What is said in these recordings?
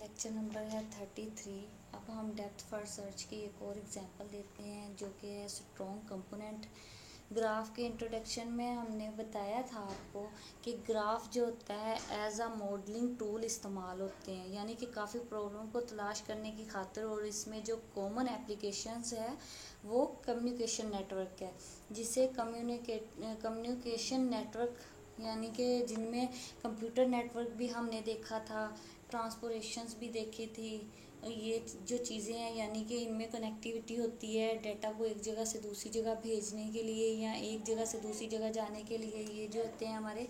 Lecture number है 33। अब हम डेप्थ फर्स्ट सर्च की एक और एग्जांपल देखते हैं जो कि है स्ट्रॉन्ग कंपोनेंट। ग्राफ के इंट्रोडक्शन में हमने बताया था आपको कि ग्राफ जो होता है एज अ मॉडलिंग टूल इस्तेमाल होते हैं, यानी कि काफ़ी प्रॉब्लम को तलाश करने की खातिर। और इसमें जो कॉमन एप्लीकेशंस है वो कम्युनिकेशन नेटवर्क है, जिसे कम्युनिकेशन नेटवर्क यानी कि जिनमें कंप्यूटर नेटवर्क भी हमने देखा था, ट्रांसपोर्टेशंस भी देखी थी। ये जो चीज़ें हैं यानी कि इनमें कनेक्टिविटी होती है डाटा को एक जगह से दूसरी जगह भेजने के लिए या एक जगह से दूसरी जगह जाने के लिए। ये जो होते हैं हमारे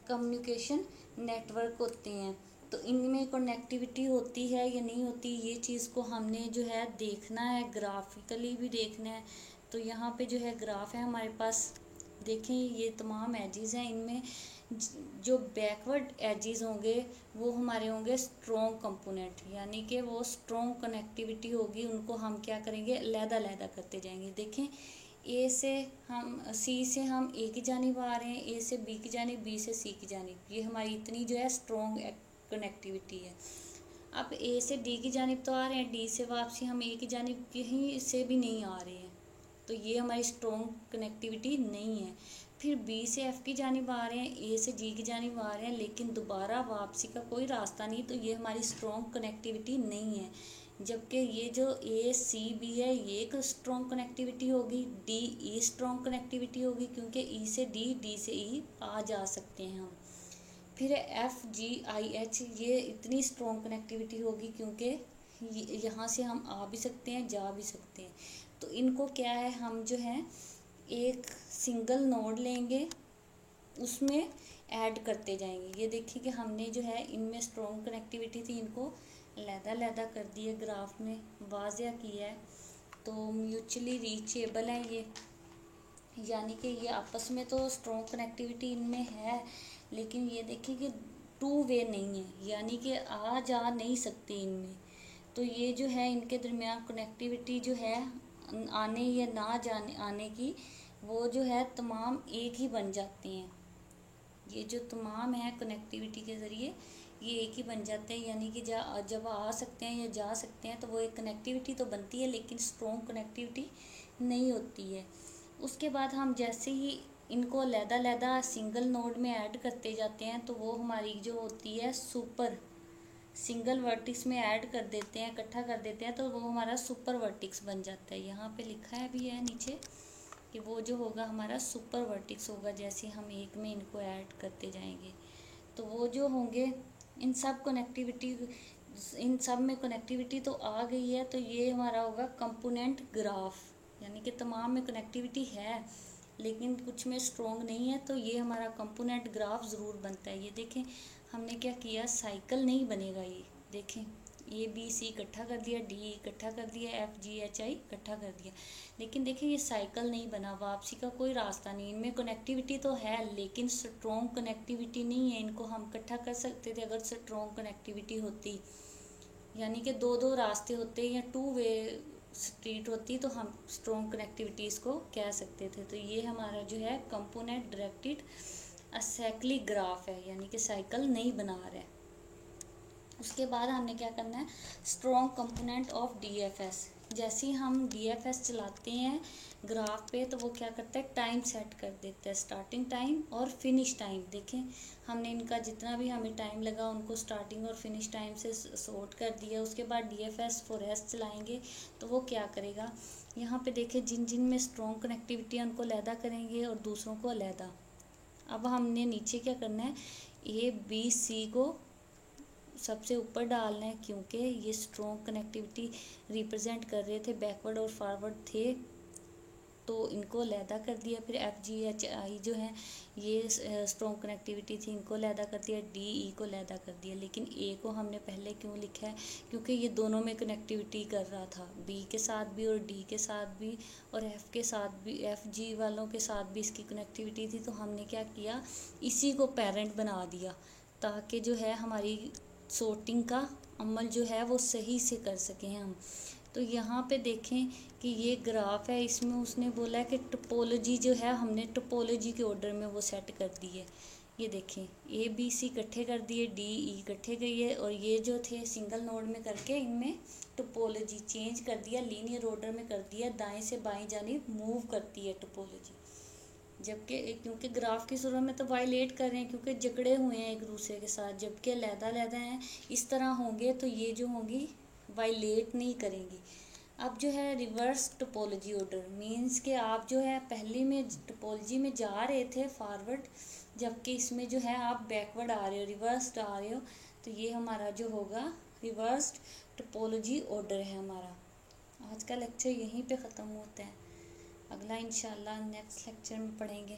कम्युनिकेशन नेटवर्क होते हैं। तो इनमें कनेक्टिविटी होती है या नहीं होती, ये चीज़ को हमने जो है देखना है, ग्राफिकली भी देखना है। तो यहाँ पे जो है ग्राफ है हमारे पास, देखें ये तमाम एजेस हैं। इनमें जो बैकवर्ड एजेस होंगे वो हमारे होंगे स्ट्रॉन्ग कंपोनेंट, यानी कि वो स्ट्रॉन्ग कनेक्टिविटी होगी। उनको हम क्या करेंगे, अलहदा करते जाएंगे। देखें ए से हम सी से हम ए की जानिब आ रहे हैं, ए से बी की जानिब, बी से सी की जानिब। ये हमारी इतनी जो है स्ट्रॉन्ग कनेक्टिविटी है। अब ए से डी की जानिब तो आ रहे हैं, डी से वापसी हम ए की जानिब कहीं से भी नहीं आ रहे हैं, तो ये हमारी स्ट्रॉन्ग कनेक्टिविटी नहीं है। फिर बी से एफ़ की जानिब आ रहे हैं, ए से जी की जानिब आ रहे हैं, लेकिन दोबारा वापसी का कोई रास्ता नहीं, तो ये हमारी स्ट्रॉन्ग कनेक्टिविटी नहीं है। जबकि ये जो ए सी बी है ये एक स्ट्रॉन्ग कनेक्टिविटी होगी। डी ई स्ट्रॉन्ग कनेक्टिविटी होगी क्योंकि ई से डी, डी से ई आ जा सकते हैं हम। फिर एफ जी आई एच, ये इतनी स्ट्रॉन्ग कनेक्टिविटी होगी क्योंकि यहाँ से हम आ भी सकते हैं, जा भी सकते हैं। तो इनको क्या है, हम जो है एक सिंगल नोड लेंगे, उसमें ऐड करते जाएंगे। ये देखिए कि हमने जो है इनमें स्ट्रॉन्ग कनेक्टिविटी थी, इनको अलहदा कर दिया, ग्राफ में वाज़िया किया है। तो म्यूचुअली रीचेबल है ये, यानी कि ये आपस में तो स्ट्रॉन्ग कनेक्टिविटी इनमें है, लेकिन ये देखिए कि टू वे नहीं है, यानी कि आ जा नहीं सकते इनमें। तो ये जो है इनके दरमियान कनेक्टिविटी जो है आने या ना जाने आने की, वो जो है तमाम एक ही बन जाते हैं। ये जो तमाम है कनेक्टिविटी के ज़रिए ये एक ही बन जाते हैं, यानी कि जब आ सकते हैं या जा सकते हैं तो वो एक कनेक्टिविटी तो बनती है, लेकिन स्ट्रॉन्ग कनेक्टिविटी नहीं होती है। उसके बाद हम जैसे ही इनको अलहदा सिंगल नोड में ऐड करते जाते हैं तो वो हमारी जो होती है सुपर सिंगल वर्टिक्स में ऐड कर देते हैं, इकट्ठा कर देते हैं, तो वो हमारा सुपर वर्टिक्स बन जाता है। यहाँ पे लिखा है भी है नीचे कि वो जो होगा हमारा सुपर वर्टिक्स होगा, जैसे हम एक में इनको ऐड करते जाएंगे। तो वो जो होंगे इन सब में कनेक्टिविटी तो आ गई है, तो ये हमारा होगा कंपोनेंट ग्राफ, यानी कि तमाम में कनेक्टिविटी है लेकिन कुछ में स्ट्रॉन्ग नहीं है, तो ये हमारा कंपोनेंट ग्राफ ज़रूर बनता है। ये देखें हमने क्या किया, साइकिल नहीं बनेगा। ये देखें ए बी सी इकट्ठा कर दिया, डी इकट्ठा कर दिया, एफ जी एच आई इकट्ठा कर दिया, लेकिन देखिए ये साइकिल नहीं बना, वापसी का कोई रास्ता नहीं। इनमें कनेक्टिविटी तो है लेकिन स्ट्रॉन्ग कनेक्टिविटी नहीं है। इनको हम इकट्ठा कर सकते थे अगर स्ट्रॉन्ग कनेक्टिविटी होती, यानी कि दो रास्ते होते या टू वे स्ट्रीट होती तो हम स्ट्रॉन्ग कनेक्टिविटीज़ को कह सकते थे। तो ये हमारा जो है कंपोनेंट डायरेक्टेड असाइक्लिक ग्राफ है, यानी कि साइकिल नहीं बना रहा है। उसके बाद हमने क्या करना है, स्ट्रॉन्ग कंपोनेंट ऑफ डीएफएस। जैसे ही हम डीएफएस चलाते हैं ग्राफ पे तो वो क्या करता है, टाइम सेट कर देता है, स्टार्टिंग टाइम और फिनिश टाइम। देखें हमने इनका जितना भी हमें टाइम लगा उनको स्टार्टिंग और फिनिश टाइम से सॉर्ट कर दिया। उसके बाद डीएफएस फॉर एस चलाएंगे तो वो क्या करेगा, यहाँ पे देखें जिन जिन में स्ट्रॉन्ग कनेक्टिविटी है उनको अलहदा करेंगे और दूसरों को अलहदा। अब हमने नीचे क्या करना है, ए बी सी को सबसे ऊपर डालना है क्योंकि ये स्ट्रॉन्ग कनेक्टिविटी रिप्रेजेंट कर रहे थे, बैकवर्ड और फॉरवर्ड थे, तो इनको अलहदा कर दिया। फिर एफ जी एच आई जो है ये स्ट्रॉन्ग कनेक्टिविटी थी, इनको अलहदा कर दिया, डी ई को अलहदा कर दिया। लेकिन ए को हमने पहले क्यों लिखा है, क्योंकि ये दोनों में कनेक्टिविटी कर रहा था, बी के साथ भी और डी के साथ भी और एफ़ के साथ भी, एफ जी वालों के साथ भी इसकी कनेक्टिविटी थी। तो हमने क्या किया, इसी को पेरेंट बना दिया ताकि जो है हमारी सॉर्टिंग का अमल जो है वो सही से कर सकें हम। तो यहाँ पे देखें कि ये ग्राफ है, इसमें उसने बोला है कि टोपोलॉजी जो है हमने टोपोलॉजी के ऑर्डर में वो सेट कर दी है। ये देखें ए बी सी इकट्ठे कर दिए, डी ई इकट्ठे गई और ये जो थे सिंगल नोड में करके इनमें टोपोलॉजी चेंज कर दिया, लीनियर ऑर्डर में कर दिया, दाएं से बाएं जानिब मूव करती है टोपोलॉजी। जबकि क्योंकि ग्राफ की सूरत में तो वायलेट कर रहे हैं क्योंकि जकड़े हुए हैं एक दूसरे के साथ, जबकि अलग-अलग हैं इस तरह होंगे तो ये जो होंगी वायलेट नहीं करेंगी। अब जो है रिवर्स टोपोलॉजी ऑर्डर मींस कि आप जो है पहली में टोपोलॉजी में जा रहे थे फॉरवर्ड, जबकि इसमें जो है आप बैकवर्ड आ रहे हो, रिवर्स आ रहे हो, तो ये हमारा जो होगा रिवर्स टोपोलॉजी ऑर्डर है हमारा। आज का लेक्चर यहीं पे ख़त्म होता है, अगला इंशाल्लाह नेक्स्ट लेक्चर में पढ़ेंगे।